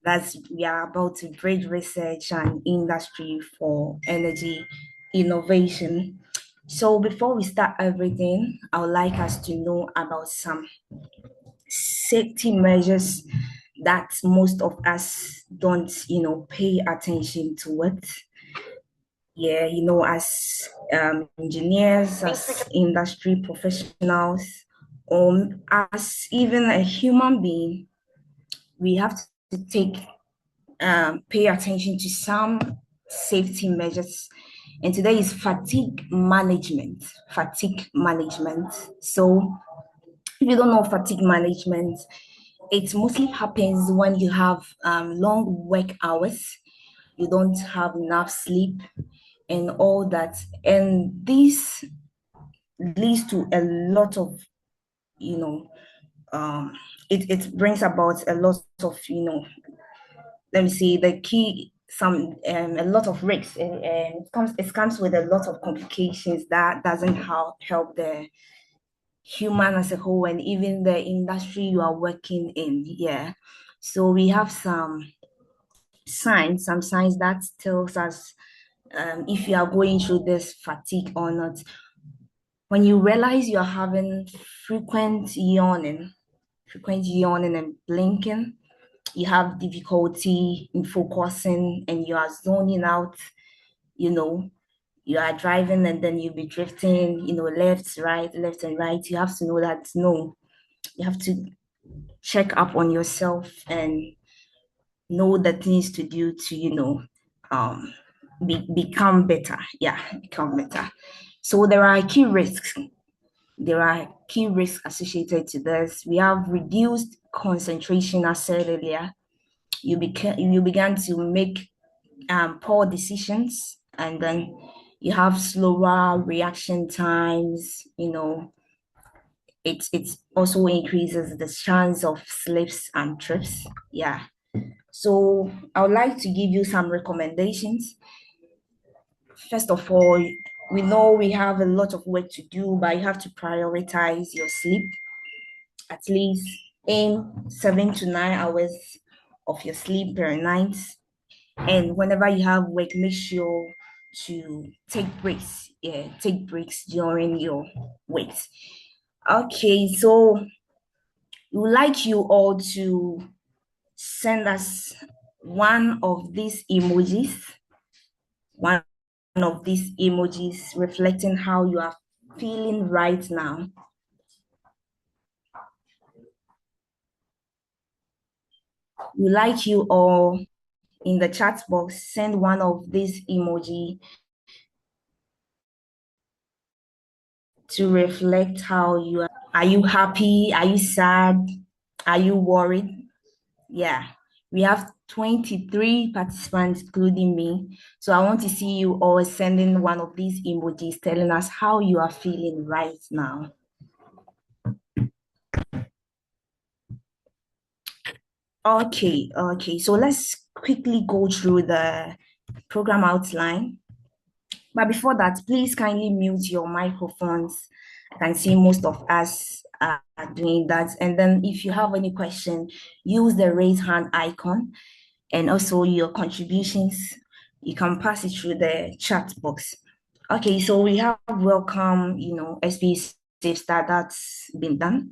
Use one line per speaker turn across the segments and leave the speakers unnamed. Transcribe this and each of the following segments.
That's we are about to bridge research and industry for energy innovation. So before we start everything, I would like us to know about some safety measures that most of us don't, pay attention to it. Yeah, as engineers, as industry professionals, as even a human being, we have to pay attention to some safety measures. And today is fatigue management. Fatigue management. So, if you don't know fatigue management, it mostly happens when you have long work hours, you don't have enough sleep, and all that. And this leads to a lot of, you know, it brings about a lot of, let me see, the key, some, a lot of risks, and it comes with a lot of complications that doesn't help the human as a whole and even the industry you are working in. Yeah. So we have some signs that tells us if you are going through this fatigue or not. When you realize you're having frequent yawning and blinking, you have difficulty in focusing and you are zoning out, you know, you are driving and then you'll be drifting, left and right. You have to know that no, you have to check up on yourself and know the things to do to, um, become better. Yeah, become better. So there are key risks associated to this. We have reduced concentration, as said earlier. You began to make poor decisions, and then you have slower reaction times. It also increases the chance of slips and trips. Yeah. So I would like to give you some recommendations. First of all, we know we have a lot of work to do, but you have to prioritize your sleep. At least aim 7 to 9 hours of your sleep per night. And whenever you have work, make sure to take breaks. Yeah, take breaks during your work. Okay, so we would like you all to send us one of these emojis, one of these emojis reflecting how you are feeling right now. We like you all in the chat box, send one of these emoji to reflect how you are. Are you happy? Are you sad? Are you worried? Yeah, we have 23 participants, including me. So I want to see you all sending one of these emojis telling us how you are feeling right now. Okay. So let's quickly go through the program outline. But before that, please kindly mute your microphones. I can see most of us are doing that. And then if you have any question, use the raise hand icon, and also your contributions, you can pass it through the chat box. Okay, so we have welcome, SB Safe Start, that's been done.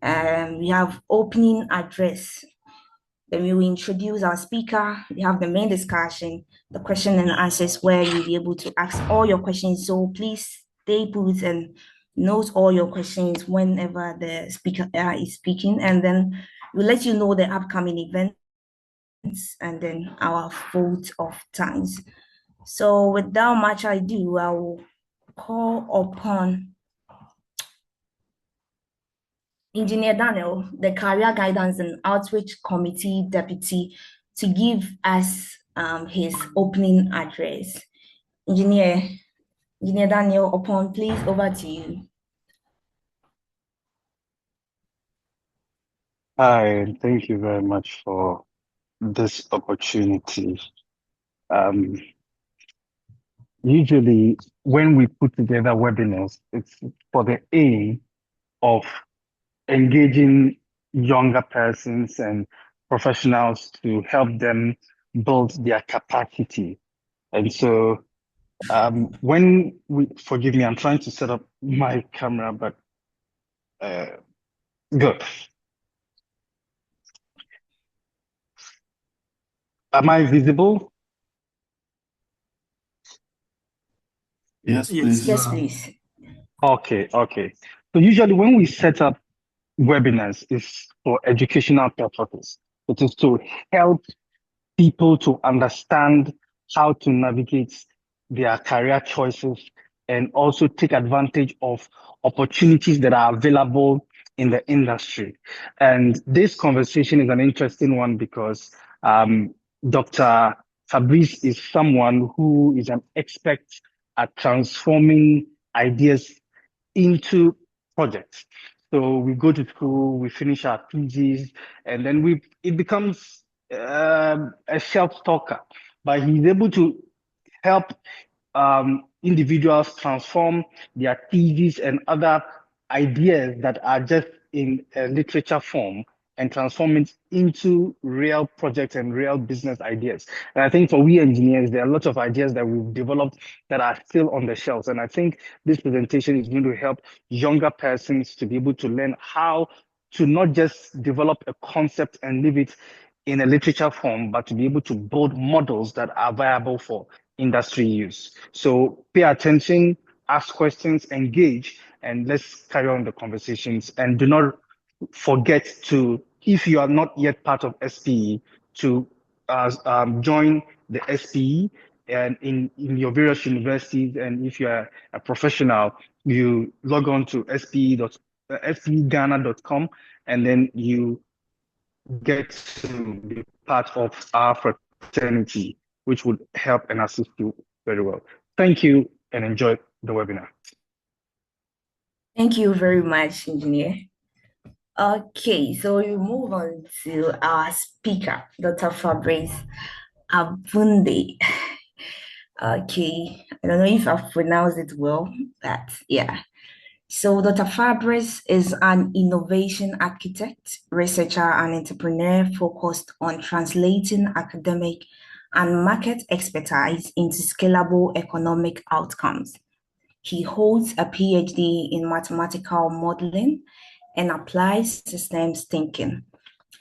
We have opening address. Then we will introduce our speaker. We have the main discussion, the question and answers, where you'll be able to ask all your questions. So please stay put and note all your questions whenever the speaker is speaking. And then we'll let you know the upcoming events and then our vote of times. So without much ado, I will call upon Engineer Daniel, the Career Guidance and Outreach Committee Deputy, to give us his opening address. Engineer Daniel, upon please, over to you.
Hi, and thank you very much for this opportunity. Um, Usually, when we put together webinars, it's for the aim of engaging younger persons and professionals to help them build their capacity. And so when we, forgive me, I'm trying to set up my camera, but uh, good. Am I visible?
Yes,
Yes.
please.
Yes, please.
Okay, okay. So usually when we set up webinars, it's for educational purposes. It is to help people to understand how to navigate their career choices and also take advantage of opportunities that are available in the industry. And this conversation is an interesting one because Dr. Fabrice is someone who is an expert at transforming ideas into projects. So we go to school, we finish our PGs, and then it becomes a self-stalker. But he's able to help individuals transform their theses and other ideas that are just in literature form and transform it into real projects and real business ideas. And I think for we engineers, there are lots of ideas that we've developed that are still on the shelves. And I think this presentation is going to help younger persons to be able to learn how to not just develop a concept and leave it in a literature form, but to be able to build models that are viable for industry use. So pay attention, ask questions, engage, and let's carry on the conversations. And do not forget to, if you are not yet part of SPE, to join the SPE and in your various universities. And if you're a professional, you log on to speghana.com, and then you get to be part of our fraternity, which would help and assist you very well. Thank you and enjoy the webinar.
Thank you very much, engineer. Okay, so we move on to our speaker, Dr. Fabrice Abunde. Okay, I don't know if I've pronounced it well, but yeah. So Dr. Fabrice is an innovation architect, researcher, and entrepreneur focused on translating academic and market expertise into scalable economic outcomes. He holds a PhD in mathematical modeling and applied systems thinking,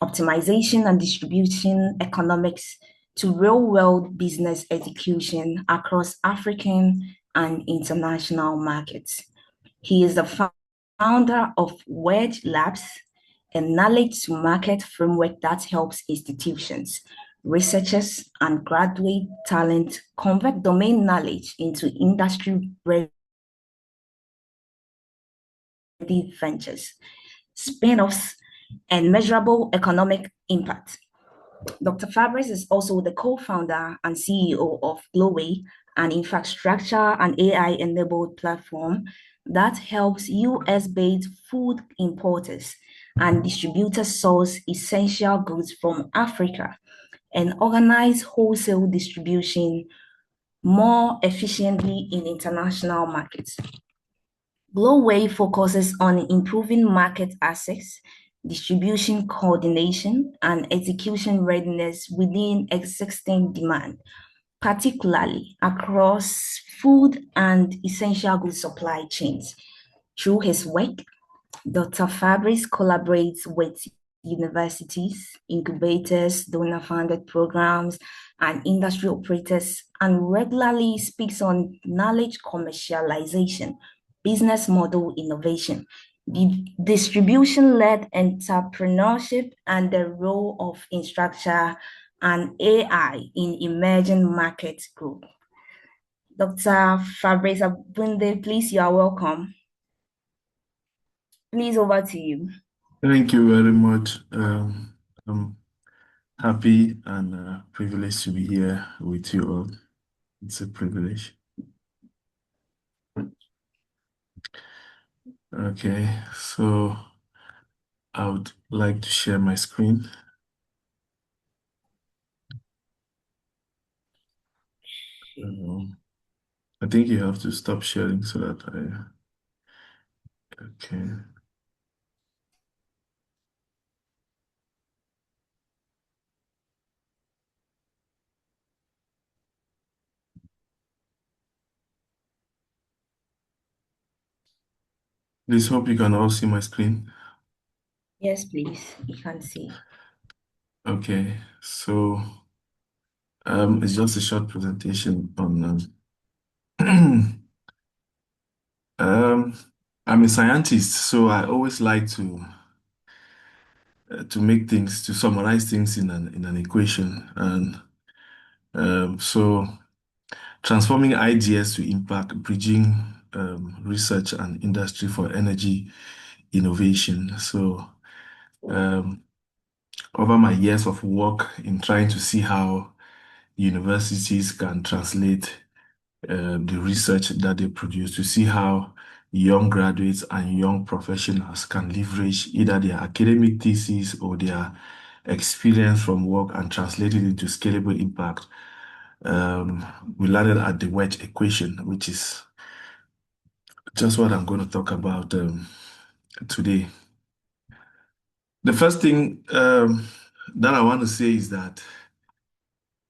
optimization and distribution economics to real-world business execution across African and international markets. He is the founder of Wedge Labs, a knowledge to market framework that helps institutions, researchers, and graduate talent convert domain knowledge into industry ready ventures, spin-offs, and measurable economic impact. Dr. Fabrice is also the co-founder and CEO of Gloway, an infrastructure and AI-enabled platform that helps US-based food importers and distributors source essential goods from Africa and organize wholesale distribution more efficiently in international markets. Gloway focuses on improving market access, distribution coordination, and execution readiness within existing demand, particularly across food and essential goods supply chains. Through his work, Dr. Fabrice collaborates with universities, incubators, donor-funded programs, and industry operators, and regularly speaks on knowledge commercialization, business model innovation, distribution-led entrepreneurship, and the role of infrastructure and AI in emerging market growth. Dr. Fabrice Abunde, please, you are welcome. Please, over to you.
Thank you very much. I'm happy and privileged to be here with you all. It's a privilege. Okay, so I would like to share my screen. I think you have to stop sharing so that okay. Please hope you can all see my screen.
Yes, please. You can see.
Okay, so it's just a short presentation on um, I'm a scientist, so I always like to make things, to summarize things in an equation. And so transforming ideas to impact, bridging research and industry for energy innovation. So um, over my years of work in trying to see how universities can translate the research that they produce, to see how young graduates and young professionals can leverage either their academic thesis or their experience from work and translate it into scalable impact. We landed at the wedge equation, which is just what I'm going to talk about today. The first thing that I want to say is that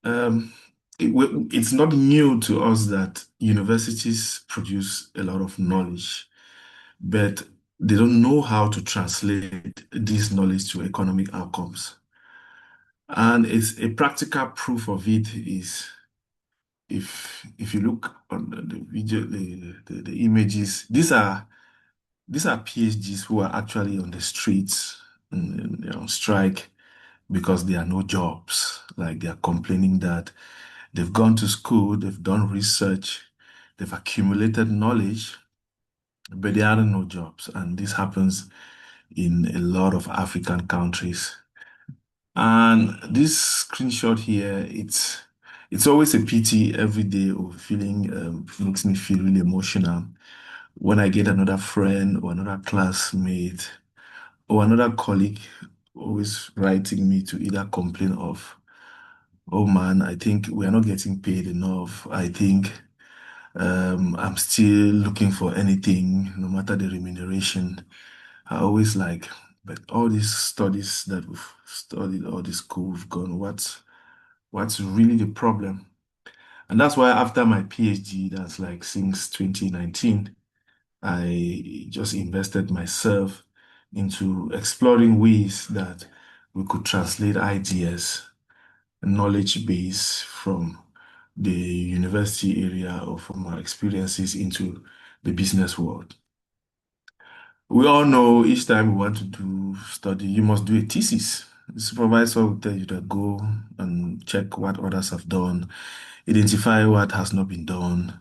um, it's not new to us that universities produce a lot of knowledge, but they don't know how to translate this knowledge to economic outcomes. And it's a practical proof of it is if you look on the video, the images, these are PhDs who are actually on the streets and they're on strike because there are no jobs. Like they are complaining that they've gone to school, they've done research, they've accumulated knowledge, but there are no jobs. And this happens in a lot of African countries. And this screenshot here, it's always a pity every day of feeling makes me feel really emotional when I get another friend or another classmate or another colleague always writing me to either complain of, oh man, I think we are not getting paid enough. I think I'm still looking for anything, no matter the remuneration. I always like, but all these studies that we've studied, all this school we've gone, what's really the problem? And that's why after my PhD, that's like since 2019, I just invested myself into exploring ways that we could translate ideas, knowledge base from the university area or from our experiences into the business world. We all know each time we want to do study, you must do a thesis. The supervisor will tell you that go and check what others have done, identify what has not been done.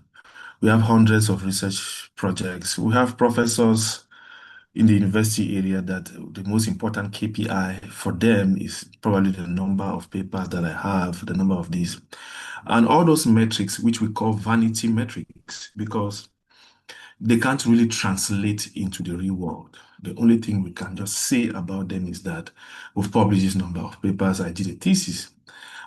We have hundreds of research projects. We have professors in the university area that the most important KPI for them is probably the number of papers that I have, the number of these, and all those metrics, which we call vanity metrics, because they can't really translate into the real world. The only thing we can just say about them is that we've published this number of papers. I did a thesis.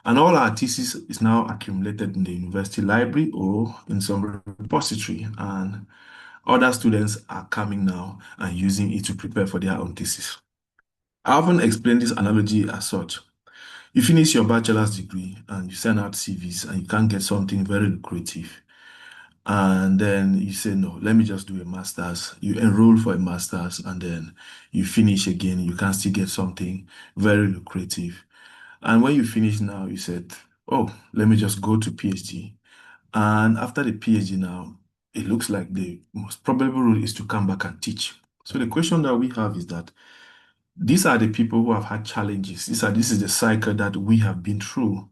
And all our thesis is now accumulated in the university library or in some repository. And other students are coming now and using it to prepare for their own thesis. I often explain this analogy as such. You finish your bachelor's degree and you send out CVs and you can't get something very lucrative. And then you say, no, let me just do a master's. You enroll for a master's and then you finish again. You can still get something very lucrative. And when you finish now, you said, oh, let me just go to PhD. And after the PhD now, it looks like the most probable route is to come back and teach. So the question that we have is that these are the people who have had challenges. This is the cycle that we have been through,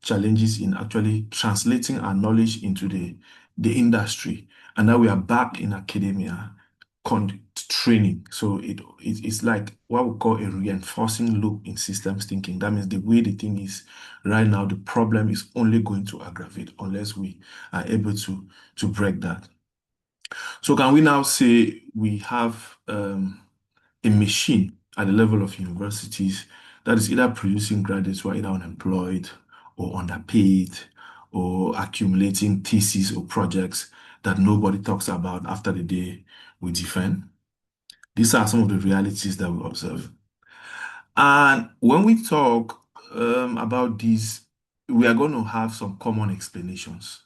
challenges in actually translating our knowledge into the industry. And now we are back in academia training. So it's like what we call a reinforcing loop in systems thinking. That means the way the thing is right now, the problem is only going to aggravate unless we are able to break that. So can we now say we have a machine at the level of universities that is either producing graduates who are either unemployed or underpaid or accumulating theses or projects that nobody talks about after the day we defend? These are some of the realities that we observe. And when we talk about these, we are going to have some common explanations.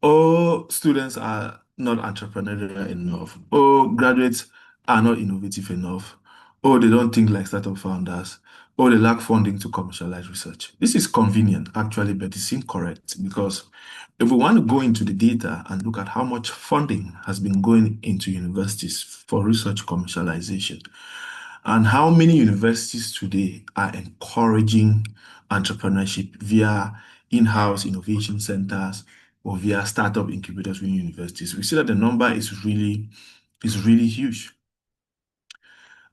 All students are not entrepreneurial enough. Oh, graduates are not innovative enough. Oh, they don't think like startup founders. Oh, they lack funding to commercialize research. This is convenient, actually, but it's incorrect because if we want to go into the data and look at how much funding has been going into universities for research commercialization, and how many universities today are encouraging entrepreneurship via in-house innovation centers or via startup incubators within universities, we see that the number is really huge.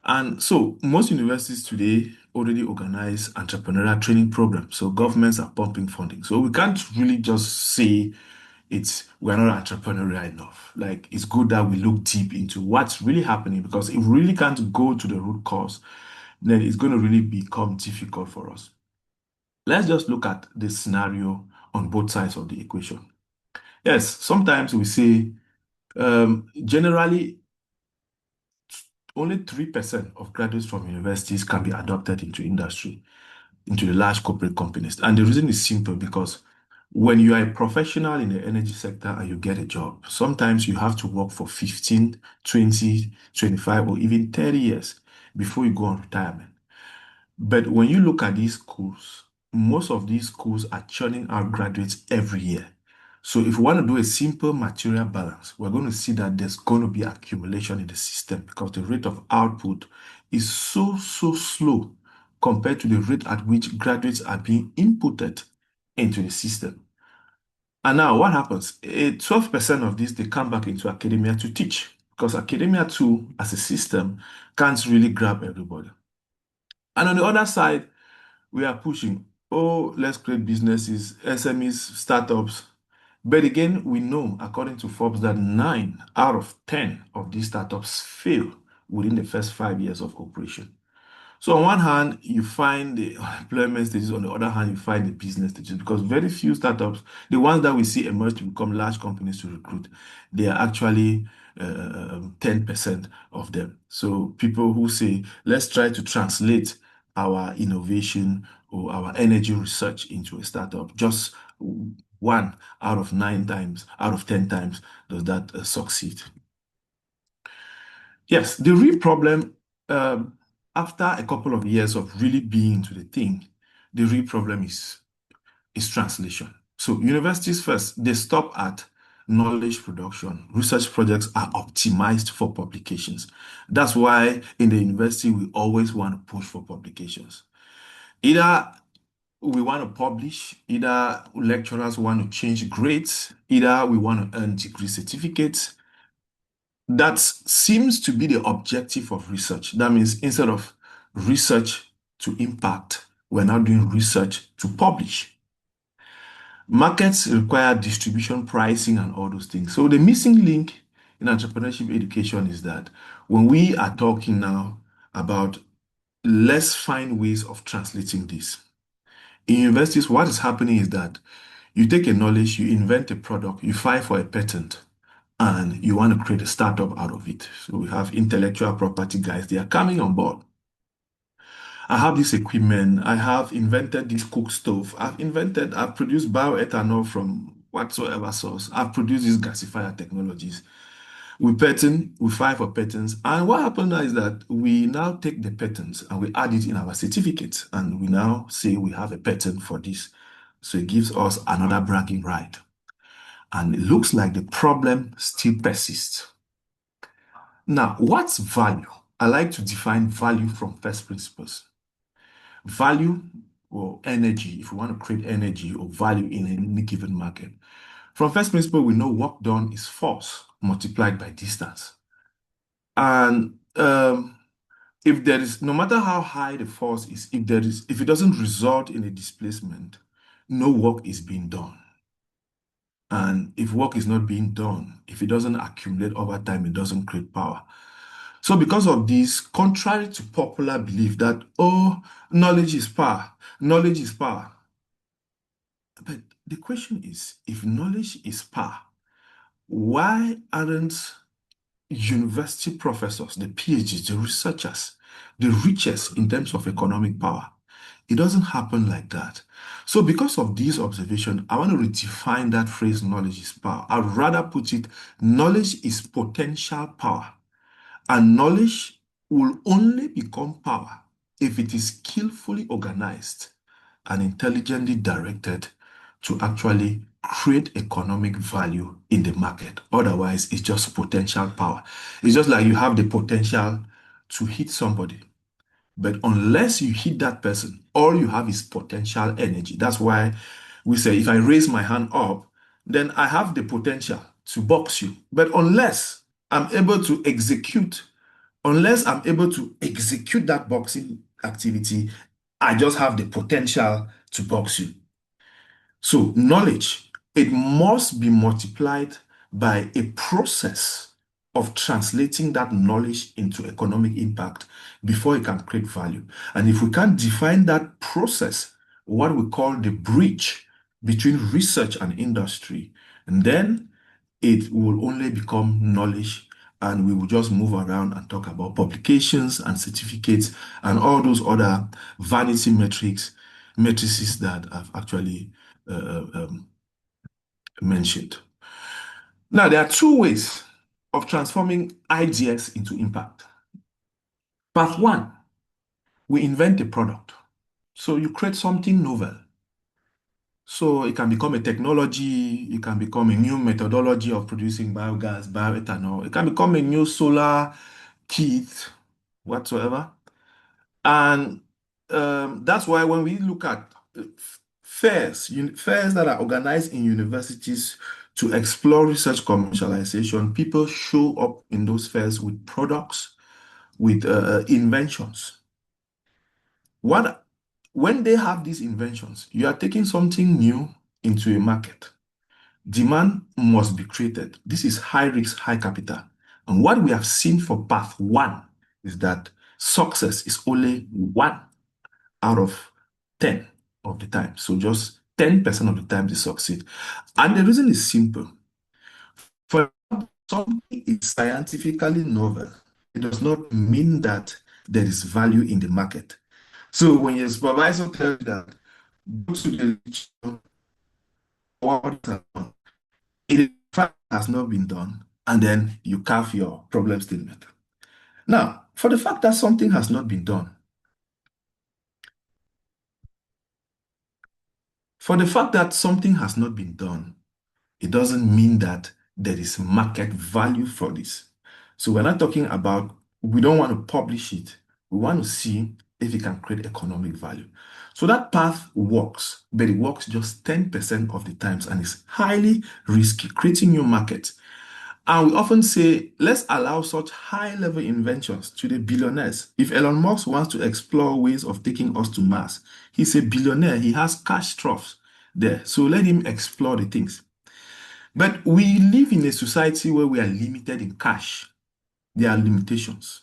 And so most universities today already organize entrepreneurial training programs. So governments are pumping funding. So we can't really just say we're not entrepreneurial enough. Like it's good that we look deep into what's really happening, because if we really can't go to the root cause, then it's going to really become difficult for us. Let's just look at the scenario on both sides of the equation. Yes, sometimes we say generally only 3% of graduates from universities can be adopted into industry, into the large corporate companies. And the reason is simple, because when you are a professional in the energy sector and you get a job, sometimes you have to work for 15, 20, 25, or even 30 years before you go on retirement. But when you look at these schools, most of these schools are churning out graduates every year. So if we want to do a simple material balance, we're going to see that there's going to be accumulation in the system because the rate of output is so slow compared to the rate at which graduates are being inputted into the system. And now what happens? 12% of this, they come back into academia to teach, because academia too, as a system, can't really grab everybody. And on the other side, we are pushing, oh, let's create businesses, SMEs, startups. But again, we know, according to Forbes, that 9 out of 10 of these startups fail within the first 5 years of operation. So on one hand, you find the employment stages. On the other hand, you find the business stages, because very few startups, the ones that we see emerge to become large companies to recruit, they are actually 10% of them. So people who say, let's try to translate our innovation or our energy research into a startup, just 1 out of 9 times, out of 10 times, does that succeed. Yes, the real problem, after a couple of years of really being into the thing, the real problem is translation. So universities first, they stop at knowledge production. Research projects are optimized for publications. That's why in the university, we always want to push for publications. Either we want to publish, either lecturers want to change grades, either we want to earn degree certificates. That seems to be the objective of research. That means instead of research to impact, we're now doing research to publish. Markets require distribution, pricing, and all those things. So the missing link in entrepreneurship education is that when we are talking now about, let's find ways of translating this. In universities, what is happening is that you take a knowledge, you invent a product, you file for a patent, and you want to create a startup out of it. So we have intellectual property guys, they are coming on board. I have this equipment, I have invented this cook stove, I've produced bioethanol from whatsoever source, I've produced these gasifier technologies. We file for patents, and what happens now is that we now take the patents and we add it in our certificates, and we now say we have a patent for this. So it gives us another bragging right. And it looks like the problem still persists. Now, what's value? I like to define value from first principles. Value or energy, if we want to create energy or value in any given market. From first principle, we know work done is force multiplied by distance. And if there is, no matter how high the force is, if it doesn't result in a displacement, no work is being done. And if work is not being done, if it doesn't accumulate over time, it doesn't create power. So because of this, contrary to popular belief that, oh, knowledge is power, knowledge is power. But the question is, if knowledge is power, why aren't university professors, the PhDs, the researchers, the richest in terms of economic power? It doesn't happen like that. So because of these observations, I want to redefine that phrase, knowledge is power. I'd rather put it, knowledge is potential power. And knowledge will only become power if it is skillfully organized and intelligently directed to actually create economic value in the market. Otherwise, it's just potential power. It's just like you have the potential to hit somebody. But unless you hit that person, all you have is potential energy. That's why we say if I raise my hand up, then I have the potential to box you. But I'm able to execute, unless I'm able to execute that boxing activity, I just have the potential to box you. So knowledge, it must be multiplied by a process of translating that knowledge into economic impact before it can create value. And if we can't define that process, what we call the bridge between research and industry, and then it will only become knowledge, and we will just move around and talk about publications and certificates and all those other vanity matrices that I've actually mentioned. Now, there are two ways of transforming ideas into impact. Path one, we invent a product. So you create something novel. So it can become a technology, it can become a new methodology of producing biogas, bioethanol, it can become a new solar kit, whatsoever. And that's why when we look at fairs that are organized in universities to explore research commercialization, people show up in those fairs with products, with inventions. When they have these inventions, you are taking something new into a market. Demand must be created. This is high risk, high capital. And what we have seen for path one is that success is only 1 out of 10 of the time. So just 10% of the time they succeed. And the reason is simple. For something is scientifically novel, it does not mean that there is value in the market. So when your supervisor tells you that, go to the literature, it in fact has not been done, and then you carve your problem statement. Now, for the fact that something has not been done, it doesn't mean that there is market value for this. So we're not talking about, we don't want to publish it. We want to see if it can create economic value. So that path works, but it works just 10% of the times and is highly risky, creating new markets. And we often say, let's allow such high-level inventions to the billionaires. If Elon Musk wants to explore ways of taking us to Mars, he's a billionaire. He has cash troughs there. So let him explore the things. But we live in a society where we are limited in cash. There are limitations.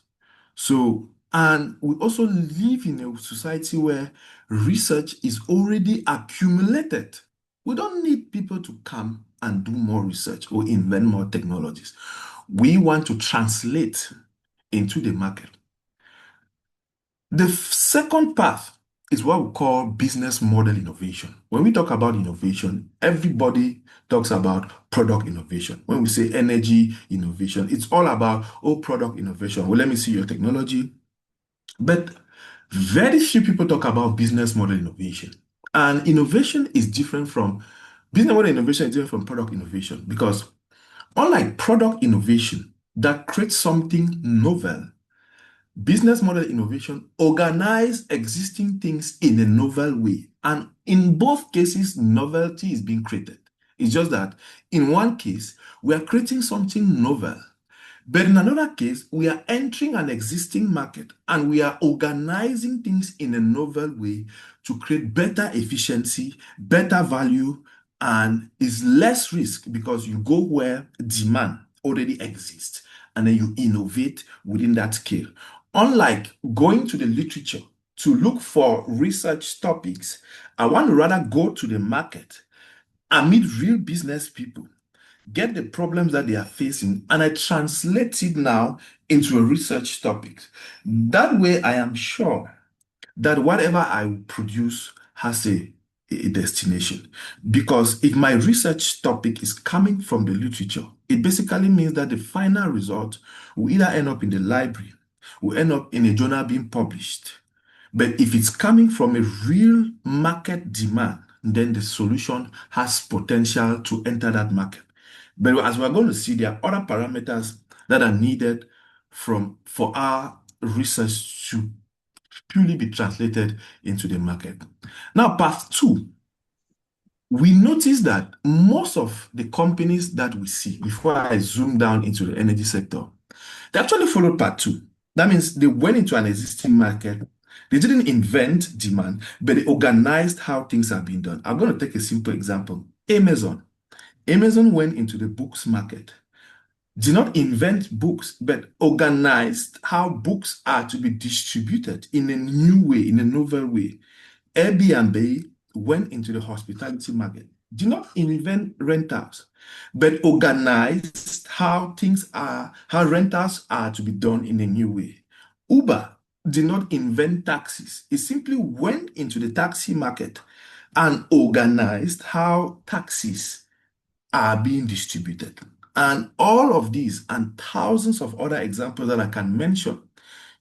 So, and we also live in a society where research is already accumulated. We don't need people to come and do more research or invent more technologies. We want to translate into the market. The second path is what we call business model innovation. When we talk about innovation, everybody talks about product innovation. When we say energy innovation, it's all about, product innovation. Well, let me see your technology. But very few people talk about business model innovation. And innovation is different from, business model innovation is different from product innovation, because unlike product innovation that creates something novel, business model innovation organize existing things in a novel way. And in both cases, novelty is being created. It's just that in one case, we are creating something novel. But in another case, we are entering an existing market and we are organizing things in a novel way to create better efficiency, better value, and is less risk because you go where demand already exists and then you innovate within that scale. Unlike going to the literature to look for research topics, I want to rather go to the market and meet real business people, get the problems that they are facing, and I translate it now into a research topic. That way, I am sure that whatever I produce has a destination. Because if my research topic is coming from the literature, it basically means that the final result will either end up in the library, will end up in a journal being published. But if it's coming from a real market demand, then the solution has potential to enter that market. But as we're going to see, there are other parameters that are needed for our research to purely be translated into the market. Now, part 2, we notice that most of the companies that we see, before I zoom down into the energy sector, they actually followed part 2. That means they went into an existing market. They didn't invent demand, but they organized how things are being done. I'm going to take a simple example. Amazon. Amazon went into the books market, did not invent books, but organized how books are to be distributed in a new way, in a novel way. Airbnb went into the hospitality market, did not invent rentals, but organized how rentals are to be done in a new way. Uber did not invent taxis. It simply went into the taxi market and organized how taxis are being distributed. And all of these and thousands of other examples that I can mention,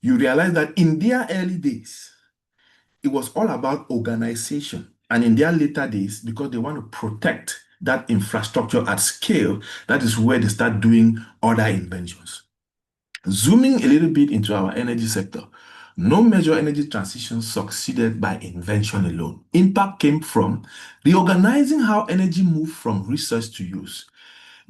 you realize that in their early days, it was all about organization. And in their later days, because they want to protect that infrastructure at scale, that is where they start doing other inventions. Zooming a little bit into our energy sector, no major energy transition succeeded by invention alone. Impact came from reorganizing how energy moved from research to use.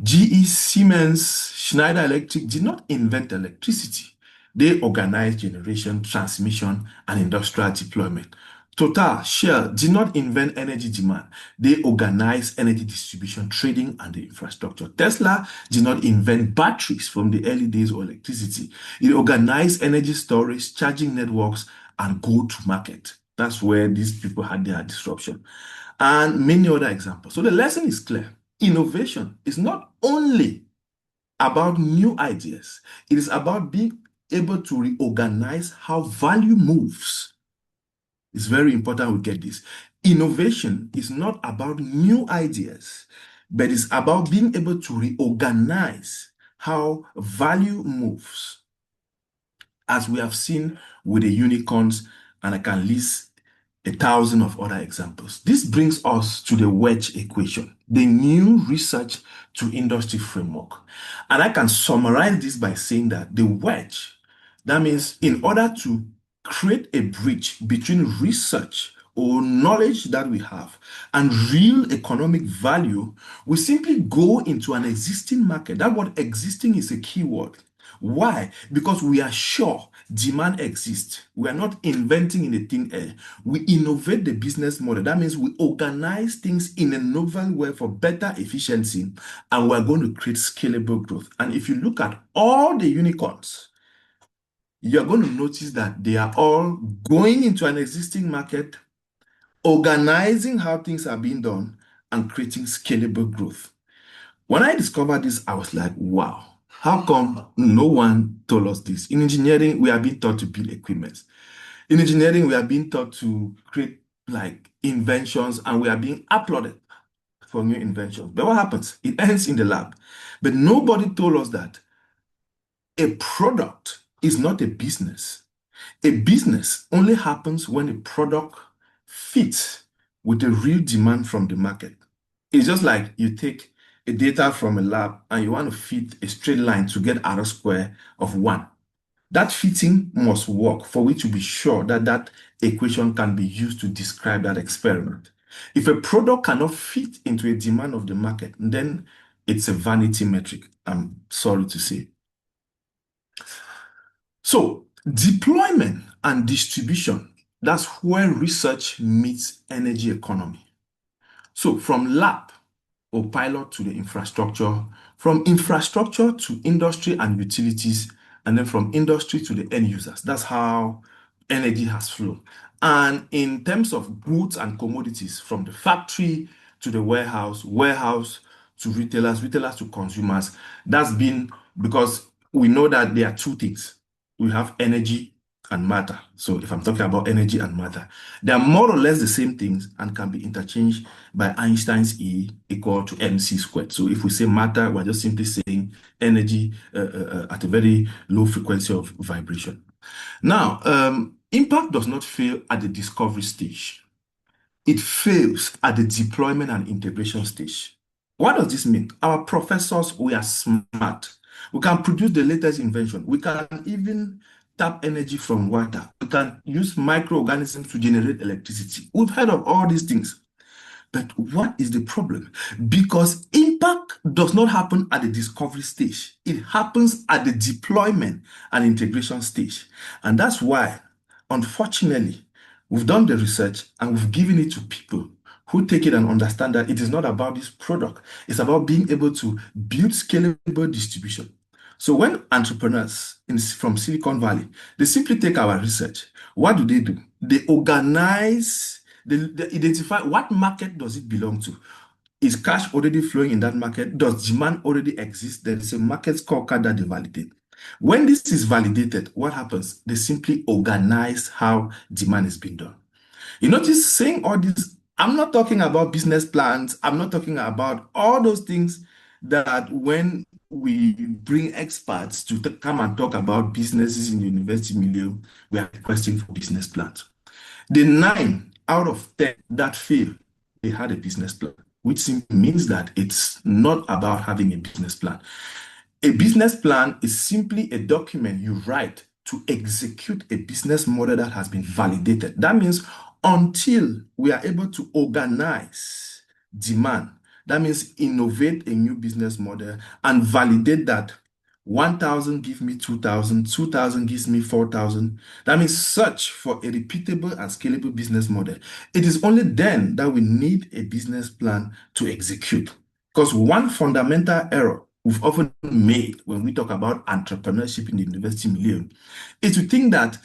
GE, Siemens, Schneider Electric did not invent electricity. They organized generation, transmission, and industrial deployment. Total, Shell did not invent energy demand. They organized energy distribution, trading, and the infrastructure. Tesla did not invent batteries from the early days of electricity. It organized energy storage, charging networks, and go-to-market. That's where these people had their disruption. And many other examples. So the lesson is clear. Innovation is not only about new ideas. It is about being able to reorganize how value moves. It's very important we get this. Innovation is not about new ideas, but it's about being able to reorganize how value moves. As we have seen with the unicorns, and I can list 1,000 of other examples. This brings us to the wedge equation, the new research to industry framework. And I can summarize this by saying that the wedge, that means in order to create a bridge between research or knowledge that we have and real economic value, we simply go into an existing market. That word existing is a key word. Why? Because we are sure demand exists. We are not inventing in the thin air. We innovate the business model. That means we organize things in a novel way for better efficiency, and we're going to create scalable growth. And if you look at all the unicorns, you're going to notice that they are all going into an existing market, organizing how things are being done, and creating scalable growth. When I discovered this, I was like, wow. How come no one told us this? In engineering, we are being taught to build equipment. In engineering, we are being taught to create like inventions, and we are being applauded for new inventions. But what happens? It ends in the lab. But nobody told us that a product is not a business. A business only happens when a product fits with the real demand from the market. It's just like you take a data from a lab and you want to fit a straight line to get R square of 1. That fitting must work for we to be sure that that equation can be used to describe that experiment. If a product cannot fit into a demand of the market, then it's a vanity metric, I'm sorry to say. So deployment and distribution, that's where research meets energy economy. So from lab or pilot to the infrastructure, from infrastructure to industry and utilities, and then from industry to the end users. That's how energy has flown. And in terms of goods and commodities, from the factory to the warehouse, warehouse to retailers, retailers to consumers, that's been because we know that there are two things. We have energy and matter. So if I'm talking about energy and matter, they are more or less the same things and can be interchanged by Einstein's E equal to mc squared. So if we say matter, we're just simply saying energy at a very low frequency of vibration. Now, impact does not fail at the discovery stage. It fails at the deployment and integration stage. What does this mean? Our professors, we are smart. We can produce the latest invention. We can even tap energy from water. We can use microorganisms to generate electricity. We've heard of all these things. But what is the problem? Because impact does not happen at the discovery stage. It happens at the deployment and integration stage. And that's why, unfortunately, we've done the research and we've given it to people who take it and understand that it is not about this product. It's about being able to build scalable distribution. So when entrepreneurs from Silicon Valley, they simply take our research, what do? They organize, they identify what market does it belong to. Is cash already flowing in that market? Does demand already exist? There is a market scorecard that they validate. When this is validated, what happens? They simply organize how demand is being done. You notice saying all this, I'm not talking about business plans. I'm not talking about all those things that when we bring experts to come and talk about businesses in the university milieu, we are requesting for business plans. The 9 out of 10 that fail, they had a business plan, which simply means that it's not about having a business plan. A business plan is simply a document you write to execute a business model that has been validated. That means until we are able to organize demand, that means innovate a new business model and validate that 1,000 give me 2,000, 2,000 gives me 4,000. That means search for a repeatable and scalable business model. It is only then that we need a business plan to execute. Because one fundamental error we've often made when we talk about entrepreneurship in the university milieu is to think that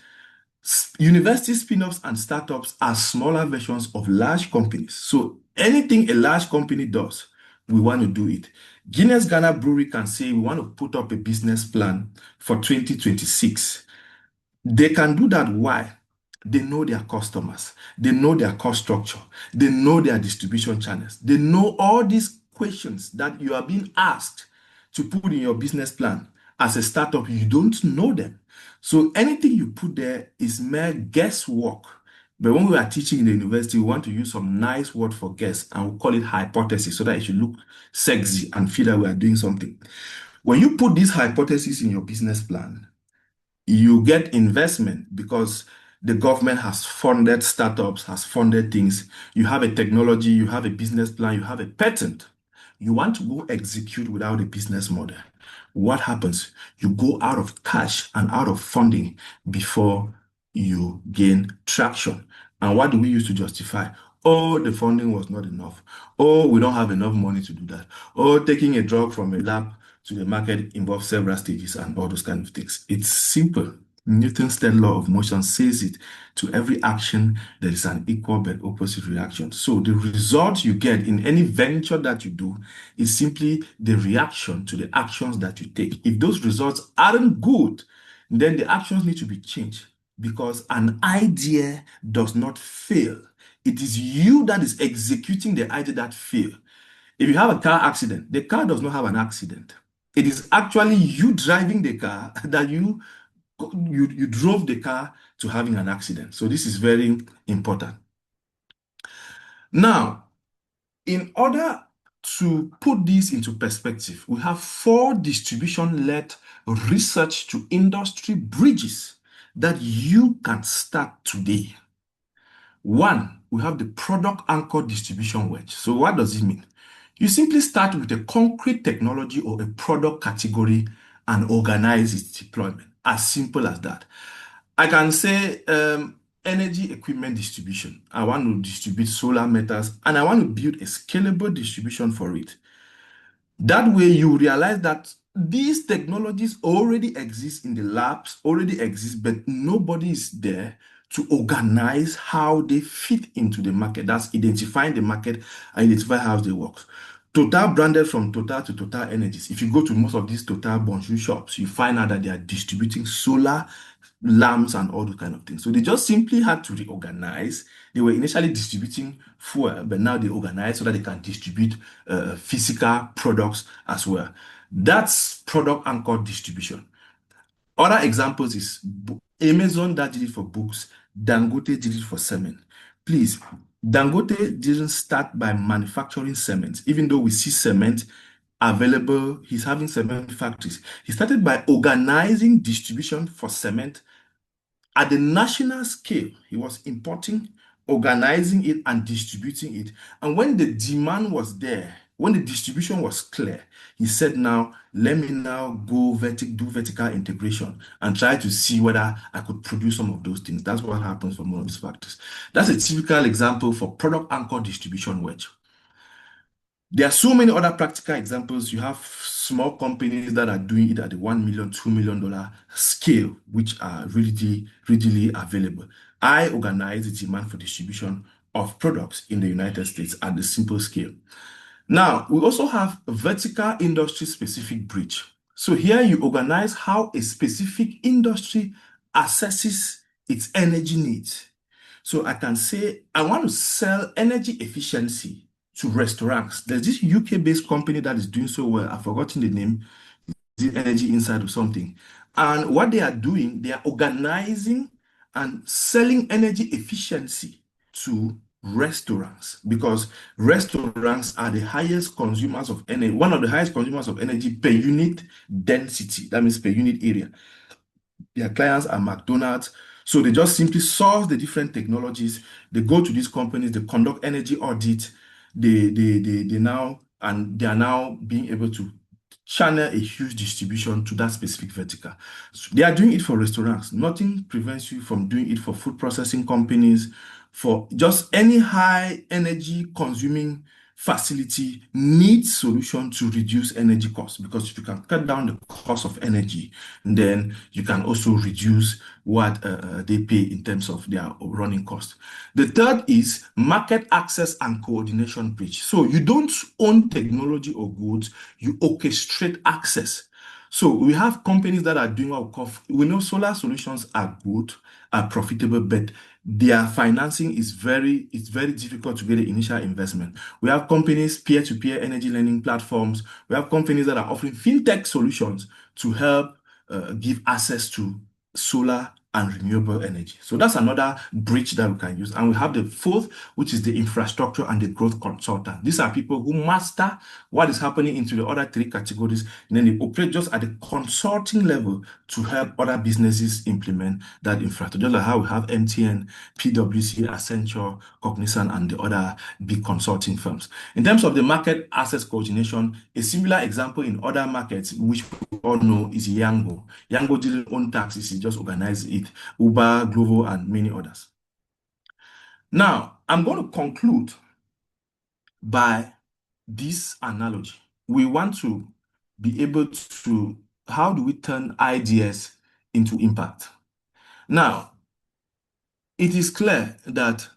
university spin-offs and startups are smaller versions of large companies. So anything a large company does, we want to do it. Guinness Ghana Brewery can say we want to put up a business plan for 2026. They can do that. Why? They know their customers. They know their cost structure. They know their distribution channels. They know all these questions that you are being asked to put in your business plan. As a startup, you don't know them. So anything you put there is mere guesswork. But when we are teaching in the university, we want to use some nice word for guess, and we call it hypothesis so that it should look sexy and feel that we are doing something. When you put this hypothesis in your business plan, you get investment because the government has funded startups, has funded things. You have a technology, you have a business plan, you have a patent. You want to go execute without a business model. What happens? You go out of cash and out of funding before you gain traction. And what do we use to justify? Oh, the funding was not enough. Oh, we don't have enough money to do that. Oh, taking a drug from a lab to the market involves several stages and all those kind of things. It's simple. Newton's third law of motion says it. To every action, there is an equal but opposite reaction. So the result you get in any venture that you do is simply the reaction to the actions that you take. If those results aren't good, then the actions need to be changed, because an idea does not fail. It is you that is executing the idea that fails. If you have a car accident, the car does not have an accident. It is actually you driving the car that you drove the car to having an accident. So this is very important. Now, in order to put this into perspective, we have 4 distribution-led research to industry bridges that you can start today. 1, we have the product anchor distribution wedge. So what does it mean? You simply start with a concrete technology or a product category and organize its deployment. As simple as that. I can say energy equipment distribution. I want to distribute solar meters and I want to build a scalable distribution for it. That way you realize that these technologies already exist in the labs, already exist, but nobody is there to organize how they fit into the market. That's identifying the market and identify how they work. Total branded from Total to Total Energies. If you go to most of these Total Bonjour shops, you find out that they are distributing solar lamps and all those kind of things. So they just simply had to reorganize. They were initially distributing fuel, but now they organize so that they can distribute physical products as well. That's product anchored distribution. Other examples is Amazon that did it for books, Dangote did it for cement. Please, Dangote didn't start by manufacturing cement, even though we see cement available, he's having cement factories. He started by organizing distribution for cement at the national scale. He was importing, organizing it, and distributing it. And when the demand was there, when the distribution was clear, he said, now, let me now go do vertical integration and try to see whether I could produce some of those things. That's what happens for most of these factors. That's a typical example for product anchor distribution wedge. There are so many other practical examples. You have small companies that are doing it at the $1 million, $2 million scale, which are readily available. I organize the demand for distribution of products in the United States at the simple scale. Now, we also have a vertical industry-specific bridge. So here you organize how a specific industry assesses its energy needs. So I can say, I want to sell energy efficiency to restaurants. There's this UK-based company that is doing so well. I've forgotten the name. The Energy Inside or something. And what they are doing, they are organizing and selling energy efficiency to restaurants, because restaurants are the highest consumers of energy, one of the highest consumers of energy per unit density. That means per unit area. Their clients are McDonald's. So they just simply source the different technologies. They go to these companies, they conduct energy audit. They are now being able to channel a huge distribution to that specific vertical. So they are doing it for restaurants. Nothing prevents you from doing it for food processing companies, for just any high energy consuming facility needs solution to reduce energy costs, because if you can cut down the cost of energy, then you can also reduce what they pay in terms of their running cost. The third is market access and coordination bridge. So you don't own technology or goods, you orchestrate access. So we have companies that are doing what we call, we know solar solutions are good, are profitable, but their financing is it's very difficult to get the initial investment. We have companies, peer-to-peer energy lending platforms. We have companies that are offering fintech solutions to help give access to solar and renewable energy. So that's another bridge that we can use. And we have the fourth, which is the infrastructure and the growth consultant. These are people who master what is happening into the other three categories, and then they operate just at the consulting level to help other businesses implement that infrastructure. Just like how we have MTN, PwC, Accenture, Cognizant, and the other big consulting firms. In terms of the market access coordination, a similar example in other markets, which we all know, is Yango. Yango didn't own taxis, he just organized it. Uber, Glovo, and many others. Now, I'm going to conclude by this analogy. We want to be able to, how do we turn ideas into impact? Now, it is clear that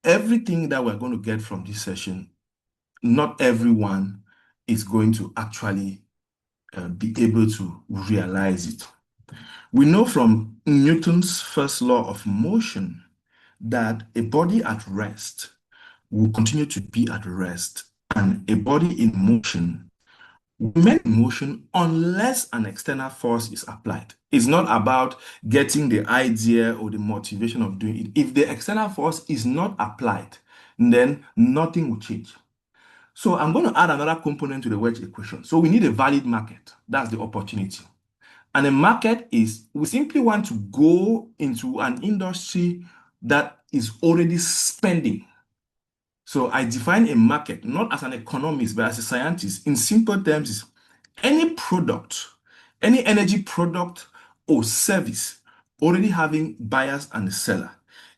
everything that we're going to get from this session, not everyone is going to actually be able to realize it. We know from Newton's first law of motion that a body at rest will continue to be at rest, and a body in motion will remain in motion unless an external force is applied. It's not about getting the idea or the motivation of doing it. If the external force is not applied, then nothing will change. So I'm going to add another component to the wedge equation. So we need a valid market. That's the opportunity. And a market is, we simply want to go into an industry that is already spending. So I define a market not as an economist, but as a scientist. In simple terms, is any product, any energy product or service already having buyers and a seller.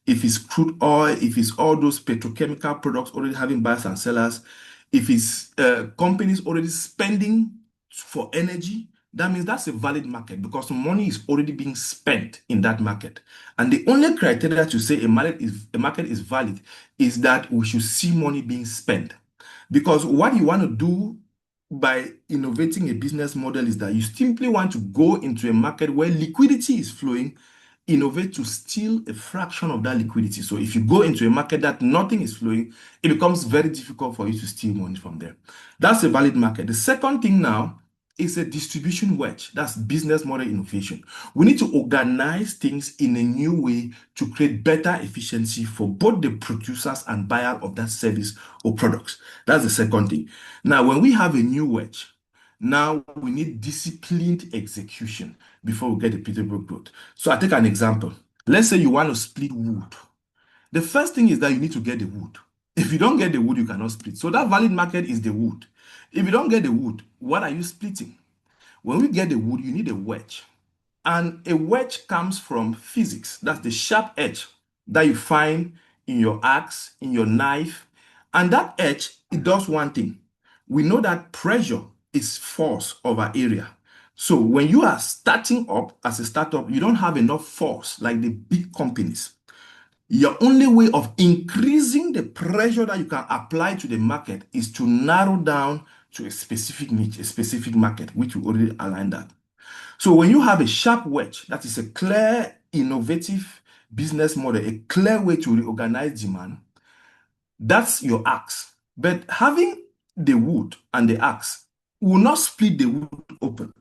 If it's crude oil, if it's all those petrochemical products already having buyers and sellers, if it's companies already spending for energy, that means that's a valid market, because money is already being spent in that market. And the only criteria to say a market is valid is that we should see money being spent. Because what you want to do by innovating a business model is that you simply want to go into a market where liquidity is flowing, innovate to steal a fraction of that liquidity. So if you go into a market that nothing is flowing, it becomes very difficult for you to steal money from there. That's a valid market. The second thing now is a distribution wedge. That's business model innovation. We need to organize things in a new way to create better efficiency for both the producers and buyer of that service or products. That's the second thing. Now, when we have a new wedge, now we need disciplined execution before we get a profitable growth. So I take an example. Let's say you want to split wood. The first thing is that you need to get the wood. If you don't get the wood, you cannot split. So that valid market is the wood. If you don't get the wood, what are you splitting? When we get the wood, you need a wedge. And a wedge comes from physics. That's the sharp edge that you find in your axe, in your knife. And that edge, it does one thing. We know that pressure is force over area. So when you are starting up as a startup, you don't have enough force like the big companies. Your only way of increasing the pressure that you can apply to the market is to narrow down to a specific niche, a specific market, which we already aligned that. So when you have a sharp wedge, that is a clear, innovative business model, a clear way to reorganize demand, that's your axe. But having the wood and the axe will not split the wood open.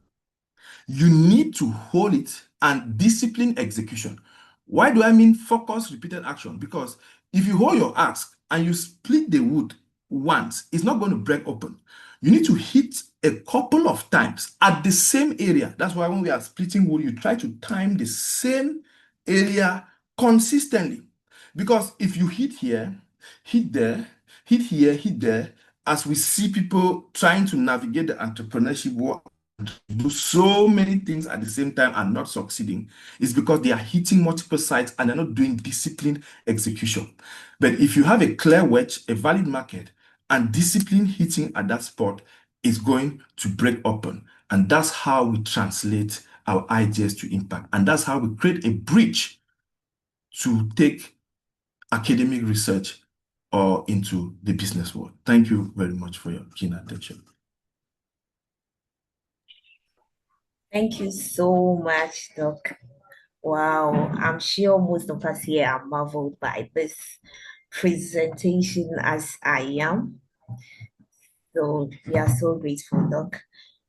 You need to hold it and discipline execution. Why do I mean focus repeated action? Because if you hold your axe and you split the wood once, it's not going to break open. You need to hit a couple of times at the same area. That's why when we are splitting wood, you try to time the same area consistently. Because if you hit here, hit there, hit here, hit there, as we see people trying to navigate the entrepreneurship world, do so many things at the same time and not succeeding, is because they are hitting multiple sites and they're not doing disciplined execution. But if you have a clear wedge, a valid market, and discipline hitting at that spot, is going to break open. And that's how we translate our ideas to impact. And that's how we create a bridge to take academic research or into the business world. Thank you very much for your keen attention.
Thank you so much, Doc. Wow, I'm sure most of us here are marveled by this presentation as I am. So we are so grateful, Doc.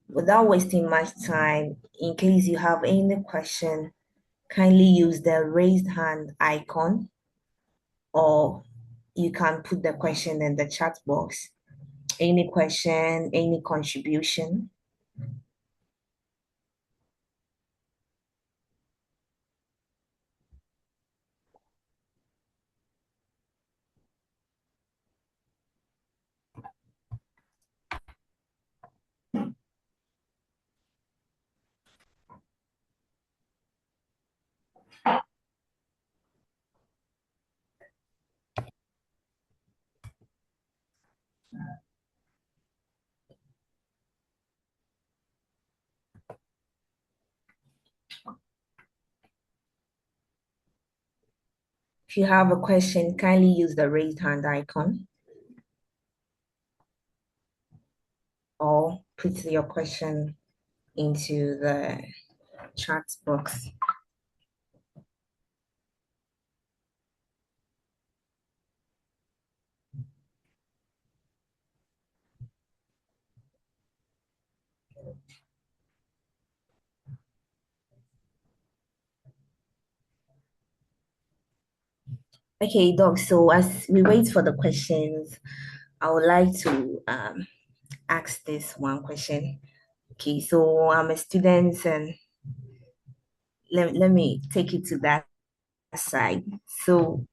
Without wasting much time, in case you have any question, kindly use the raised hand icon, or you can put the question in the chat box. Any question, any contribution? If you have a question, kindly use the raised hand icon, or put your question into the chat box. Okay, Doc, so as we wait for the questions, I would like to ask this one question. Okay, so I'm a student, and let me take it to that side. So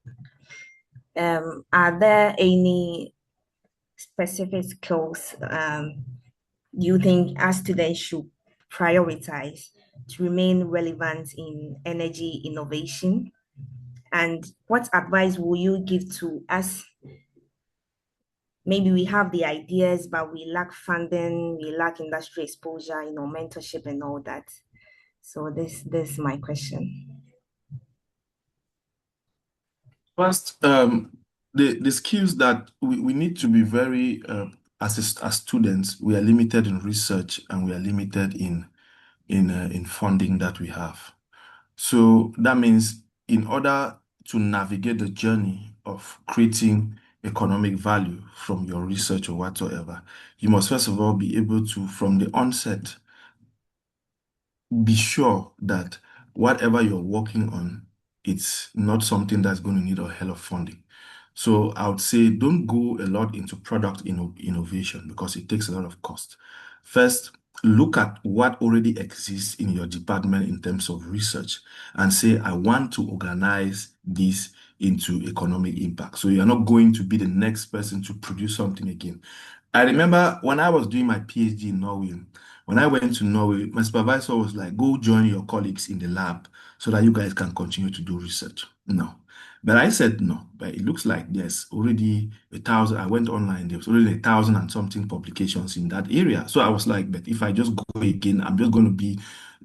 are there any specific skills you think our students should prioritize to remain relevant in energy innovation? And what advice will you give to us? Maybe we have the ideas, but we lack funding, we lack industry exposure, mentorship and all that. So this is my question.
First, the skills that we need to be very as students, we are limited in research and we are limited in funding that we have. So that means in order to navigate the journey of creating economic value from your research or whatsoever, you must first of all be able to, from the onset, be sure that whatever you're working on, it's not something that's going to need a hell of funding. So I would say don't go a lot into product innovation because it takes a lot of cost. First, look at what already exists in your department in terms of research and say, I want to organize this into economic impact. So you're not going to be the next person to produce something again. I remember when I was doing my PhD in Norway, when I went to Norway, my supervisor was like, go join your colleagues in the lab so that you guys can continue to do research. No. But I said no. But it looks like there's already 1,000. I went online, there was already 1,000 and something publications in that area. So I was like, but if I just go again, I'm just going to be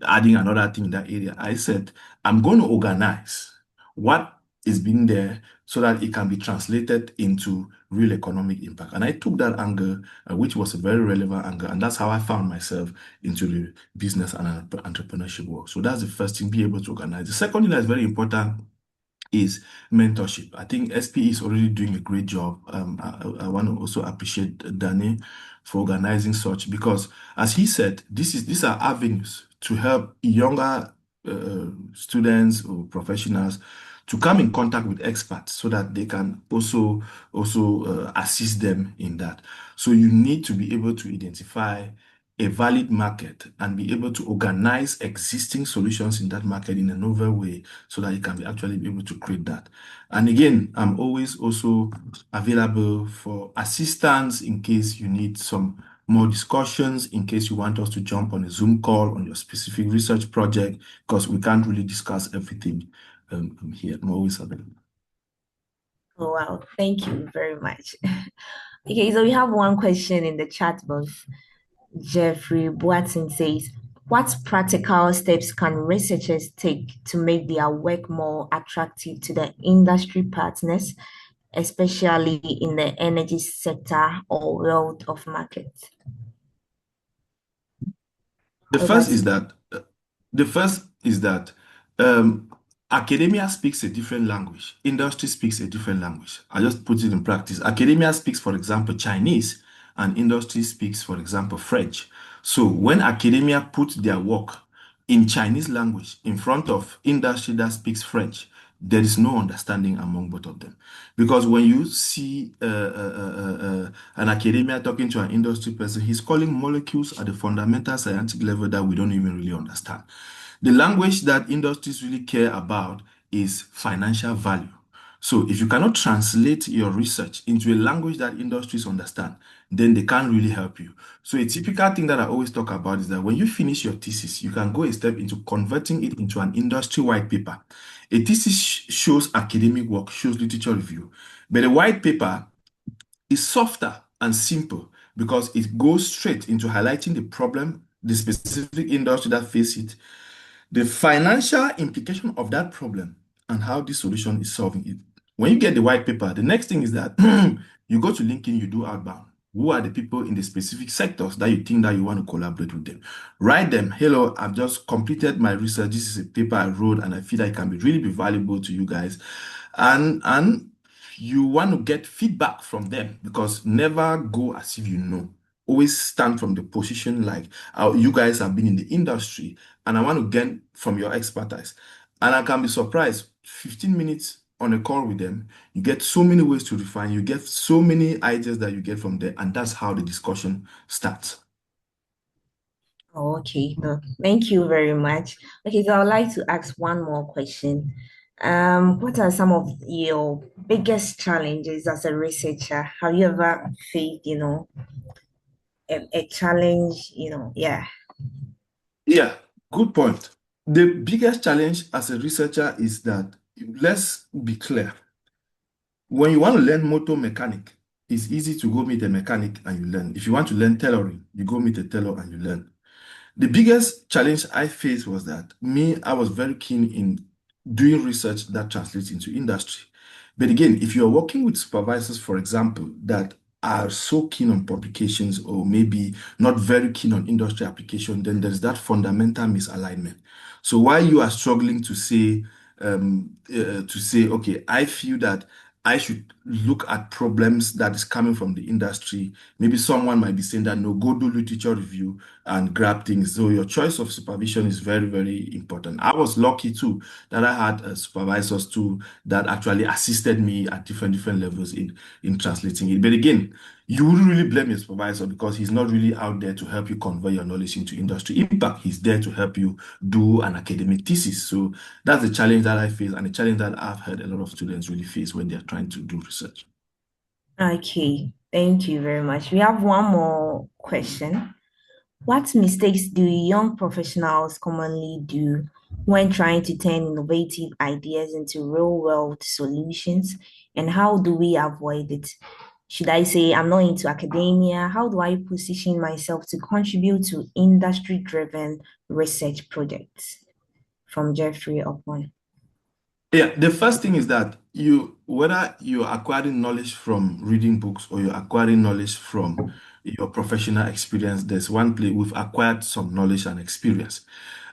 adding another thing in that area. I said, I'm going to organize what is being there so that it can be translated into real economic impact. And I took that angle, which was a very relevant angle, and that's how I found myself into the business and entrepreneurship work. So that's the first thing, be able to organize. The second thing that's very important is mentorship. I think SPE is already doing a great job. I want to also appreciate Danny for organizing such because, as he said, these are avenues to help younger students or professionals to come in contact with experts so that they can also assist them in that. So you need to be able to identify a valid market and be able to organize existing solutions in that market in a novel way so that you can actually be able to create that. And again, I'm always also available for assistance in case you need some more discussions, in case you want us to jump on a Zoom call on your specific research project, because we can't really discuss everything here. I'm always available.
Oh, wow. Thank you very much. Okay, so we have one question in the chat box. Jeffrey Boateng says, what practical steps can researchers take to make their work more attractive to the industry partners, especially in the energy sector or world of markets?
The first is that academia speaks a different language. Industry speaks a different language. I just put it in practice. Academia speaks, for example, Chinese, and industry speaks, for example, French. So when academia puts their work in Chinese language in front of industry that speaks French, there is no understanding among both of them. Because when you see an academia talking to an industry person, he's calling molecules at the fundamental scientific level that we don't even really understand. The language that industries really care about is financial value. So if you cannot translate your research into a language that industries understand, then they can't really help you. So a typical thing that I always talk about is that when you finish your thesis, you can go a step into converting it into an industry-wide paper. A thesis shows academic work, shows literature review, but a white paper is softer and simple because it goes straight into highlighting the problem, the specific industry that face it, the financial implication of that problem, and how this solution is solving it. When you get the white paper, the next thing is that you go to LinkedIn, you do outbound. Who are the people in the specific sectors that you think that you want to collaborate with them? Write them, hello, I've just completed my research. This is a paper I wrote and I feel like it can really be valuable to you guys. And you want to get feedback from them because never go as if you know. Always stand from the position like you guys have been in the industry and I want to get from your expertise. And I can be surprised, 15 minutes on a call with them, you get so many ways to refine, you get so many ideas that you get from there, and that's how the discussion starts.
Okay, no, thank you very much. Okay, so I'd like to ask one more question. What are some of your biggest challenges as a researcher? Have you ever faced, a challenge, yeah.
Yeah, good point. The biggest challenge as a researcher is that, let's be clear, when you want to learn motor mechanic, it's easy to go meet a mechanic and you learn. If you want to learn tailoring, you go meet a tailor and you learn. The biggest challenge I faced was that I was very keen in doing research that translates into industry. But again, if you're working with supervisors, for example, that are so keen on publications or maybe not very keen on industry application, then there's that fundamental misalignment. So while you are struggling to say, okay, I feel that I should look at problems that is coming from the industry. Maybe someone might be saying that no, go do literature review and grab things. So your choice of supervision is very, very important. I was lucky too that I had supervisors too that actually assisted me at different levels in translating it. But again, you wouldn't really blame your supervisor because he's not really out there to help you convey your knowledge into industry impact. He's there to help you do an academic thesis. So that's the challenge that I face and the challenge that I've heard a lot of students really face when they're trying to do research.
Okay, thank you very much. We have one more question. What mistakes do young professionals commonly do when trying to turn innovative ideas into real-world solutions, and how do we avoid it? Should I say I'm not into academia? How do I position myself to contribute to industry-driven research projects? From Jeffrey Upon.
Yeah, the first thing is that whether you're acquiring knowledge from reading books or you're acquiring knowledge from your professional experience, there's one place we've acquired some knowledge and experience.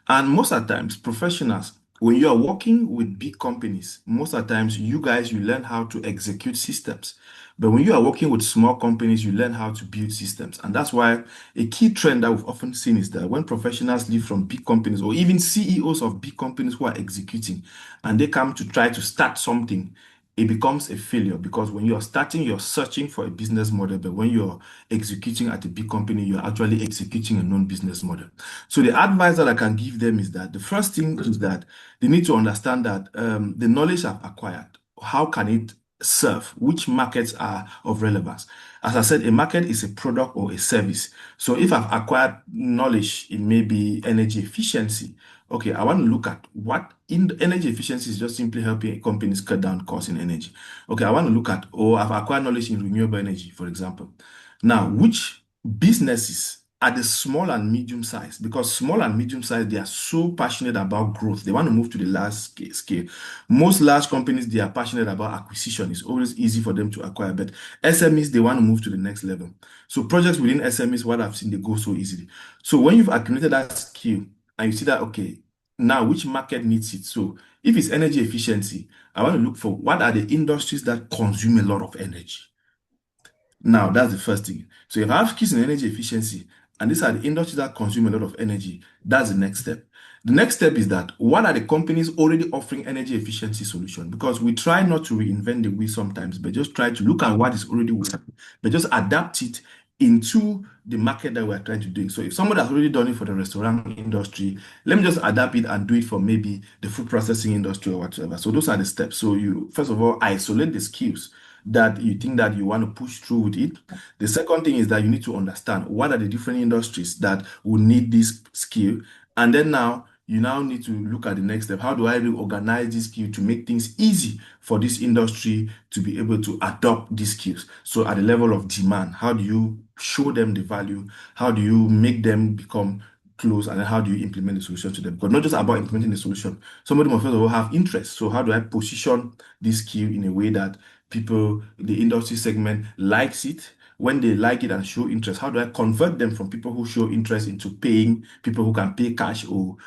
And most of the times, professionals, when you are working with big companies, most of the times you guys, you learn how to execute systems. But when you are working with small companies, you learn how to build systems. And that's why a key trend that we've often seen is that when professionals leave from big companies or even CEOs of big companies who are executing and they come to try to start something, it becomes a failure because when you're starting, you're searching for a business model, but when you're executing at a big company, you're actually executing a non-business model. So the advice that I can give them is that the first thing is that they need to understand that the knowledge I've acquired, how can it serve? Which markets are of relevance? As I said, a market is a product or a service. So if I've acquired knowledge in maybe energy efficiency, okay, I want to look at what in energy efficiency is just simply helping companies cut down costs in energy. Okay, I want to look at, or I've acquired knowledge in renewable energy, for example. Now, which businesses are the small and medium size? Because small and medium size, they are so passionate about growth. They want to move to the large scale. Most large companies, they are passionate about acquisition. It's always easy for them to acquire, but SMEs, they want to move to the next level. So projects within SMEs, what I've seen, they go so easily. So when you've accumulated that skill and you see that, okay, now which market needs it? So if it's energy efficiency, I want to look for what are the industries that consume a lot of energy. Now, that's the first thing. So if I have skills in energy efficiency, and these are the industries that consume a lot of energy, that's the next step. The next step is that what are the companies already offering energy efficiency solution? Because we try not to reinvent the wheel sometimes, but just try to look at what is already working, but just adapt it into the market that we're trying to do. So if somebody has already done it for the restaurant industry, let me just adapt it and do it for maybe the food processing industry or whatever. So those are the steps. So you, first of all, isolate the skills that you think that you want to push through with it. The second thing is that you need to understand what are the different industries that will need this skill. And then now you now need to look at the next step. How do I reorganize this skill to make things easy for this industry to be able to adopt these skills? So at the level of demand, how do you show them the value? How do you make them become close, and then how do you implement the solution to them? But not just about implementing the solution. Somebody must first of all have interest. So how do I position this skill in a way that people, the industry segment likes it? When they like it and show interest, how do I convert them from people who show interest into paying people who can pay cash or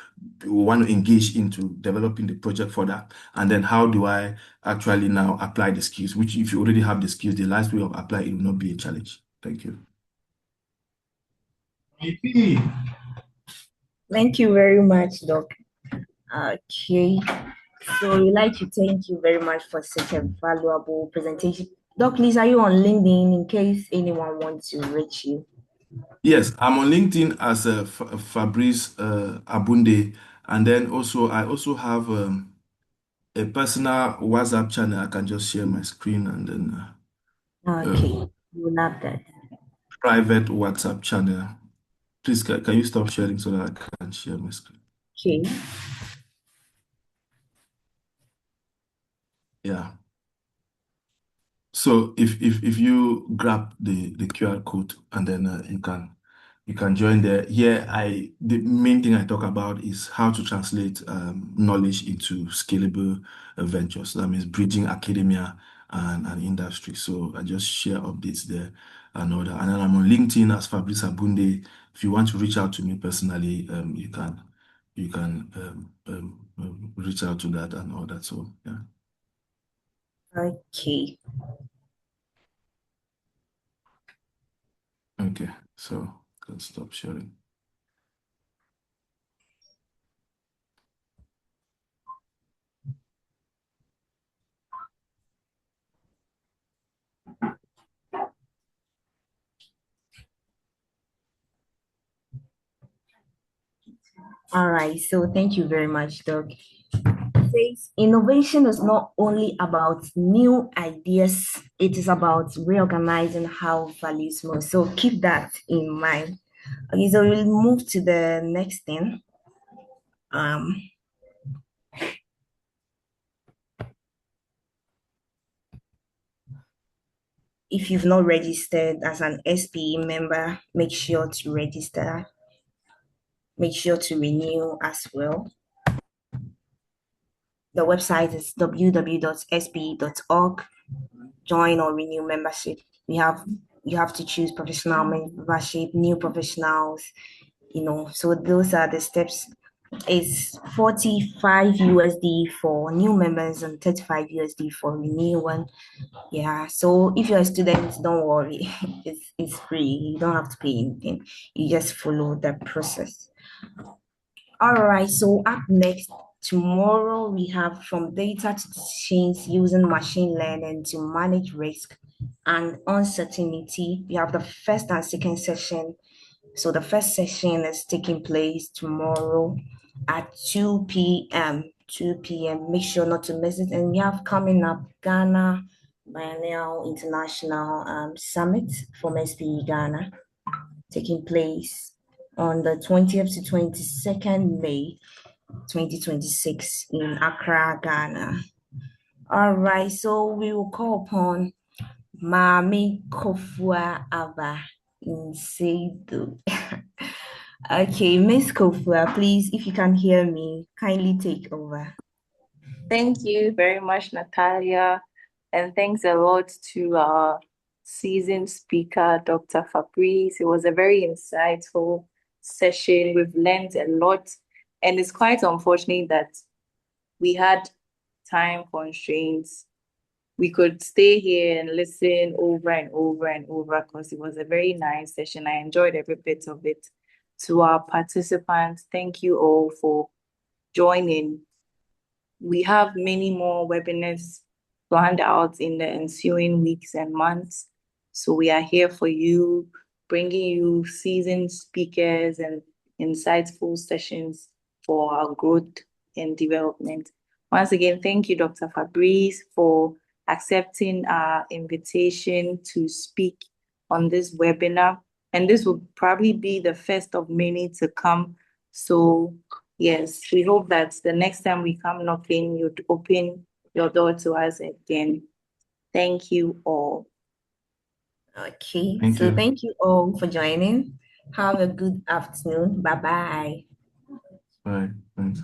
want to engage into developing the project for that? And then how do I actually now apply the skills, which if you already have the skills, the last way of applying it will not be a challenge. Thank you.
Thank you very much, Doc. Okay. So we'd like to thank you very much for such a valuable presentation. Doc, please, are you on LinkedIn in case anyone wants to reach you?
Yes, I'm on LinkedIn as Fabrice Abunde, and then also I also have a personal WhatsApp channel. I can just share my screen and then
Okay, we love that.
private WhatsApp channel. Please, can you stop sharing so that I can share my screen?
Okay.
Yeah. So if you grab the QR code and then you can you can join there. Here, the main thing I talk about is how to translate knowledge into scalable ventures. That means bridging academia and industry. So I just share updates there and all that. And then I'm on LinkedIn as Fabrice Abunde. If you want to reach out to me personally, you can reach out to that and all that. So yeah.
Okay.
Okay. So let's stop sharing.
All right. So thank you very much, Doug. Says innovation is not only about new ideas, it is about reorganizing how values move. So keep that in mind. Okay, so we'll move to the next thing. If you've not registered as an SPE member, make sure to register. Make sure to renew as well. The website is www.spe.org. Join or renew membership. You have to choose professional membership, new professionals, so those are the steps. It's 45 USD for new members and 35 USD for renewal. Yeah, so if you're a student, don't worry. It's free. You don't have to pay anything. You just follow the process. All right, so up next, tomorrow we have from data to decisions using machine learning to manage risk and uncertainty. We have the first and second session. So the first session is taking place tomorrow at 2 p.m. 2 p.m. Make sure not to miss it. And we have coming up Ghana Biennial International Summit from SPE Ghana taking place on the 20th to 22nd May 2026 in Accra, Ghana. All right, so we will call upon Mami Kofua Aba in Seidu. Okay, Miss Kofua, please, if you can hear me, kindly take over.
Thank you very much, Natalia. And thanks a lot to our seasoned speaker, Dr. Fabrice. It was a very insightful session. We've learned a lot. And it's quite unfortunate that we had time constraints. We could stay here and listen over and over and over because it was a very nice session. I enjoyed every bit of it. To our participants, thank you all for joining. We have many more webinars planned out in the ensuing weeks and months. So we are here for you, bringing you seasoned speakers and insightful sessions for our growth and development. Once again, thank you, Dr. Fabrice, for accepting our invitation to speak on this webinar. And this will probably be the first of many to come. So yes, we hope that the next time we come knocking, you'd open your door to us again. Thank you all.
Okay,
Thank you.
Thank you all for joining. Have a good afternoon. Bye-bye.
Bye. Thanks.